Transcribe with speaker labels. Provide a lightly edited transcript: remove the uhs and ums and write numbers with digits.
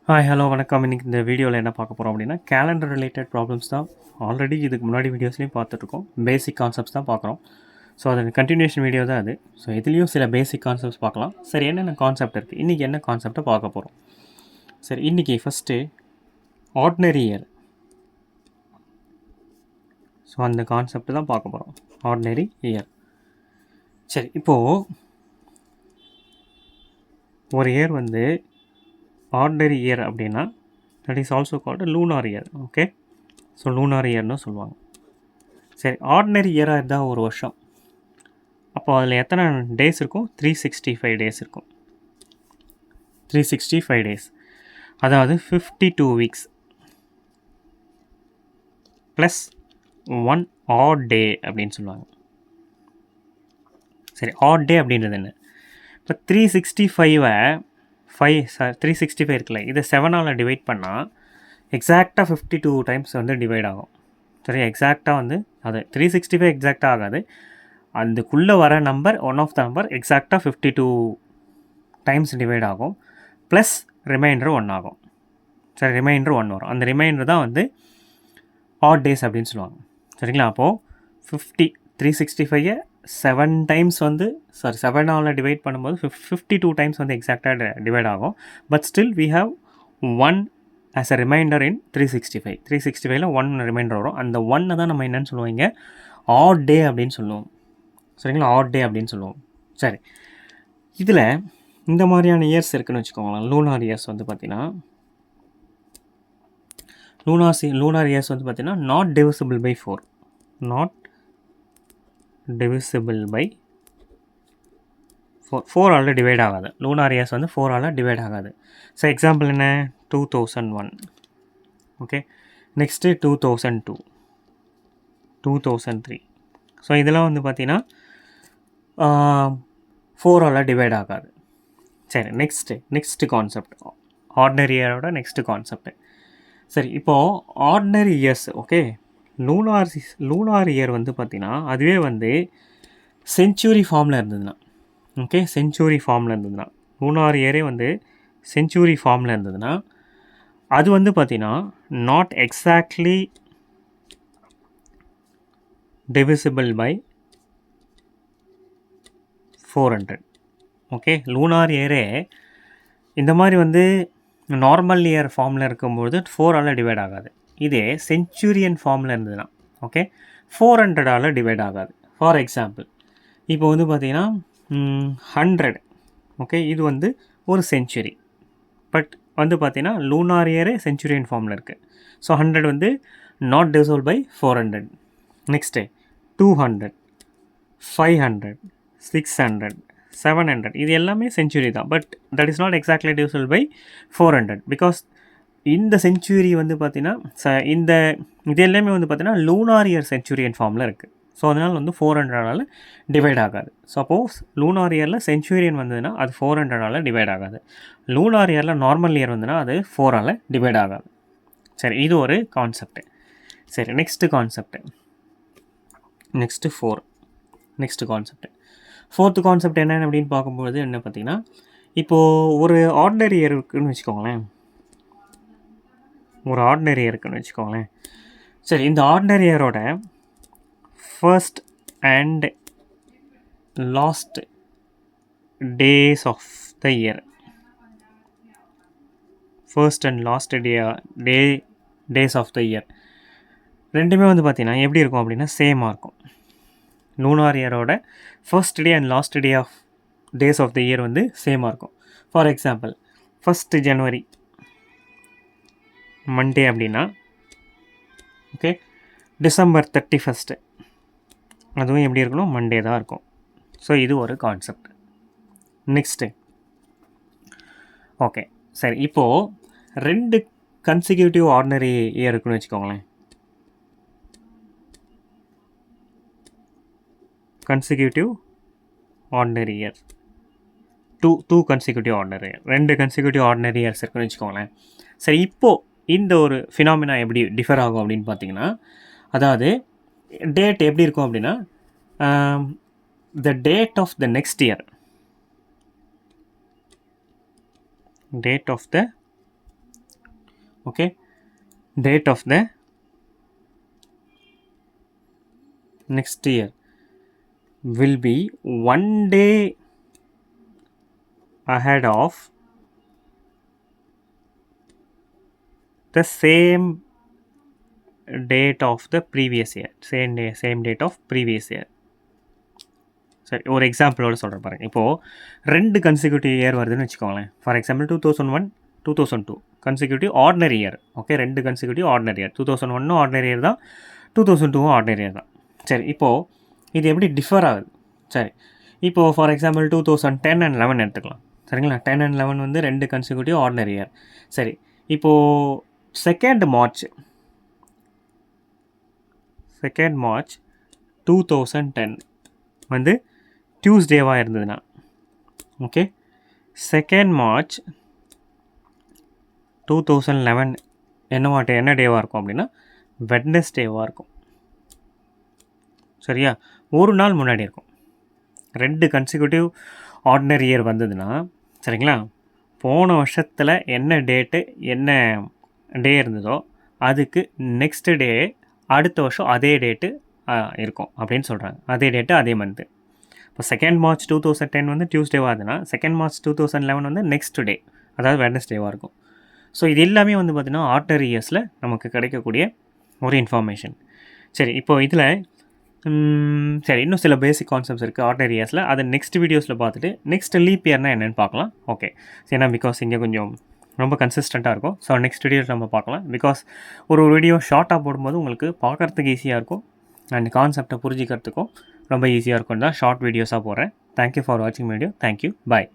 Speaker 1: Hi hello வணக்கம். இன்னைக்கு இந்த வீடியோவில் என்ன பார்க்க போகிறோம் அப்படின்னா கேலண்டர் ரிலேட்டட் ப்ராப்ளம்ஸ் தான். ஆல்ரெடி இதுக்கு முன்னாடி வீடியோஸ்லையும் பார்த்துட்ருக்கோம். பேசிக் கான்செப்ட்ஸ் தான் பார்க்குறோம். ஸோ அது கண்டினியூஷன் வீடியோ தான் அது. ஸோ இதுலேயும் சில பேசிக் கான்செப்ட்ஸ் பார்க்கலாம். சரி, என்னென்ன கான்செப்ட் இருக்குது, இன்றைக்கி என்ன கான்செப்டை பார்க்க போகிறோம். சரி, இன்றைக்கி ஃபஸ்ட்டு ஆர்டினரி இயர். ஸோ அந்த கான்செப்ட் தான் பார்க்க போகிறோம், ஆர்டினரி இயர். சரி, இப்போது ஒரு இயர் வந்து ஆர்டினரி இயர் அப்படின்னா that is also called lunar year. Okay, so lunar இயர்னு சொல்லுவாங்க. சரி, ஆர்டினரி இயராக இருந்தால் ஒரு வருஷம். அப்போ அதில் எத்தனை டேஸ் இருக்கும்? 365 டேஸ் இருக்கும். 365 டேஸ், அதாவது 52 வீக்ஸ் ப்ளஸ் 1 ஆட் டே அப்படின்னு சொல்லுவாங்க. சரி, ஆட் டே அப்படின்றது என்ன? இப்போ 365 இருக்குல்ல, இதை 7ஆல் டிவைட் பண்ணால் எக்ஸாக்டாக 52 டைம்ஸ் வந்து டிவைட் ஆகும். சரி, எக்ஸாக்டாக வந்து அது 365 எக்ஸாக்டாக ஆகாது, அதுக்குள்ளே வர number one of the number எக்ஸாக்டாக 52 டைம்ஸ் டிவைட் ஆகும். ப்ளஸ் ரிமைண்டர் 1 ஆகும். சரி, ரிமைண்டர் 1 வரும். அந்த ரிமைண்டர் தான் வந்து ஆட் டேஸ் அப்படின்னு சொல்லுவாங்க. சரிங்களா? அப்போது 365 7 டைம்ஸ் வந்து 7ஆல் டிவைட் பண்ணும்போது 52 டைம்ஸ் வந்து எக்ஸாக்டாக டிவைட் ஆகும். But still we have 1 as a remainder in 365. 365ல் 1 ரிமைண்டர் வரும். அந்த 1 தான் நம்ம என்னென்னு சொல்லுவோம், இங்கே ஆட் டே அப்படின்னு சொல்லுவோம். சரிங்களா? ஆட் டே அப்படின்னு சொல்லுவோம். சரி, இதில் இந்த மாதிரியான இயர்ஸ் இருக்குதுன்னு வச்சுக்கோங்களேன். லூனார் இயர்ஸ் வந்து பார்த்திங்கன்னா லூனார் இயர்ஸ் வந்து பார்த்திங்கன்னா not divisible by 4. Not divisible by 4ஆல் டிவைட் ஆகாது. லூனார் இயர்ஸ் வந்து 4ஆல் டிவைட் ஆகாது. ஸோ எக்ஸாம்பிள் என்ன? 2001. Okay, next 2002, 2003. ஸோ இதெல்லாம் வந்து பார்த்திங்கன்னா 4ஆல் டிவைட் ஆகாது. சரி, நெக்ஸ்ட்டு கான்செப்ட், ஆர்டினரி இயரோட நெக்ஸ்ட்டு கான்செப்ட். சரி, இப்போது ordinary years, okay, lunar year வந்து பார்த்திங்கன்னா அதுவே வந்து செஞ்சுரி ஃபார்மில் இருந்ததுன்னா, ஓகே, செஞ்சுரி ஃபார்மில் இருந்ததுன்னா, லூனார் இயரே வந்து செஞ்சுரி ஃபார்மில் இருந்ததுன்னா அது வந்து பார்த்திங்கன்னா not exactly divisible by 400. Okay, lunar இயரே இந்த மாதிரி வந்து நார்மல் இயர் ஃபார்மில் இருக்கும்போது 4ஆல் டிவைட் ஆகாது. இதே செஞ்சுரியன் ஃபார்மில் இருந்ததுன்னா, ஓகே, 400ஆல் டிவைட் ஆகாது. ஃபார் எக்ஸாம்பிள், இப்போ வந்து பார்த்திங்கன்னா 100, ஓகே, இது வந்து ஒரு செஞ்சுரி. பட் வந்து பார்த்திங்கன்னா லூனார் இயரே செஞ்சுரியன் ஃபார்மில் இருக்குது. ஸோ 100 வந்து நாட் டிவிசிபிள் பை 400. நெக்ஸ்ட்டு 200, 500, 600, 700, இது எல்லாமே செஞ்சுரி தான். But that is not exactly divisible by 400 because இந்த செஞ்சுரி வந்து பார்த்திங்கன்னா இது எல்லாமே வந்து பார்த்திங்கன்னா லூனார் இயர் செஞ்சுரியன் ஃபார்மில் இருக்குது. ஸோ அதனால் வந்து 400ஆல் டிவைட் ஆகாது. சப்போஸ் லூனார் இயரில் செஞ்சுரியன் வந்ததுன்னா அது 400ஆல் டிவைட் ஆகாது. லூனார் இயரில் நார்மல் இயர் வந்துன்னா அது 4ஆல் டிவைட் ஆகாது. சரி, இது ஒரு கான்செப்ட். சரி, next concept, next 4. Next concept, fourth concept என்னென்னு அப்படின்னு பார்க்கும்போது என்ன பார்த்திங்கன்னா, இப்போது ஒரு ஆர்டினரி இயர் இருக்குதுன்னு வச்சுக்கோங்களேன். ஒரு ஆர்டினரி இயர் இருக்குதுன்னு வச்சுக்கோங்களேன். சரி, இந்த ஆர்டினரி இயரோட first and last days of the year, first and last days of the year ரெண்டுமே வந்து பார்த்திங்கன்னா எப்படி இருக்கும் அப்படின்னா சேமாக இருக்கும். லூனார் இயரோட first day and last days of the year வந்து சேமாக இருக்கும். ஃபார் எக்ஸாம்பிள், 1 ஜனவரி மண்டே அப்படின்னா, ஓகே, டிசம்பர் 31 அதுவும் எப்படி இருக்கணும்? மண்டே தான் இருக்கும். ஸோ இது ஒரு கான்செப்ட். நெக்ஸ்ட்டு, ஓகே, சரி, இப்போது 2 கன்சிக்யூட்டிவ் ஆர்டினரி இயர் இருக்குன்னு வச்சுக்கோங்களேன். Consecutive ordinary year, two consecutive ordinary year, 2 consecutive ordinary years இருக்குன்னு வச்சுக்கோங்களேன். சரி, இப்போது இந்த ஒரு ஃபினாமினா எப்படி டிஃபர் ஆகும் அப்படின்னு பார்த்தீங்கன்னா, அதாவது டேட் எப்படி இருக்கும் அப்படின்னா, the date of the next year, date of the okay, date of the next year will be one day ahead of the same date of the previous year. Same date of previous year. சரி, ஒரு எக்ஸாம்பிளோட சொல்கிறேன் பாருங்கள். இப்போது 2 consecutive year வருதுன்னு வச்சுக்கோங்களேன். For example 2001 2002 consecutive ordinary year. Okay, 2 consecutive ordinary year. 2001 ordinary year தான், 2002 ordinary year தான். சரி, இப்போது இது எப்படி டிஃபர் ஆகுது? சரி, இப்போது ஃபார் எக்ஸாம்பிள் 2010 and 11 எடுத்துக்கலாம். சரிங்களா? 10 and 11 வந்து 2 கன்சிக்யூட்டிவ் ஆர்டினரி இயர். சரி, இப்போது 2nd மார்ச் 2010 வந்து டியூஸ்டேவாக இருந்ததுன்னா, ஓகே, 2nd மார்ச் 2011 என்ன டேவாக இருக்கும் அப்படின்னா வெட்னஸ்டேவாக இருக்கும். சரியா? ஒரு நாள் முன்னாடி இருக்கும். 2 கன்சிக்யூட்டிவ் ஆர்டினரி இயர் வந்ததுன்னா, சரிங்களா, போன வருஷத்தில் என்ன டேட்டு என்ன டே இருந்ததோ அதுக்கு நெக்ஸ்ட் டே அடுத்த வருஷம் அதே டேட்டு இருக்கும் அப்படின்னு சொல்கிறாங்க. அதே டேட்டு அதே மந்த்து. இப்போ 2nd மார்ச் 2010 வந்து டியூஸ்டேவாக இருந்ததுன்னா 2nd மார்ச் 2011 வந்து நெக்ஸ்ட் டே, அதாவது வெட்னஸ்டேவாக இருக்கும். ஸோ இது எல்லாமே வந்து பார்த்திங்கன்னா ஆர்டினரி இயர்ஸில் நமக்கு கிடைக்கக்கூடிய ஒரு இன்ஃபர்மேஷன். சரி, இப்போது இதில் சரி, இன்னும் சில பேசிக் கான்செப்ட்ஸ் இருக்குது ஆர்டினரி இயர்ஸில். அதை நெக்ஸ்ட் வீடியோஸில் பார்த்துட்டு நெக்ஸ்ட் லீப் இயர்னால் என்னென்னு பார்க்கலாம். ஓகே, ஏன்னா பிகாஸ் இங்கே கொஞ்சம் ரொம்ப கன்சிஸ்டண்ட்டாக இருக்கும். ஸோ நெக்ஸ்ட் வீடியோஸ் நம்ம பார்க்கலாம். பிகாஸ் ஒரு வீடியோ ஷார்ட்டாக போடும்போது உங்களுக்கு பார்க்குறதுக்கு ஈஸியாக இருக்கும் அண்ட் கான்செப்டை புரிஞ்சிக்கிறதுக்கும் ரொம்ப ஈஸியாக இருக்கும் தான் ஷார்ட் வீடியோஸாக போடுறேன். தேங்க்யூ ஃபார் வாட்சிங் வீடியோ. தேங்க்யூ, பாய்.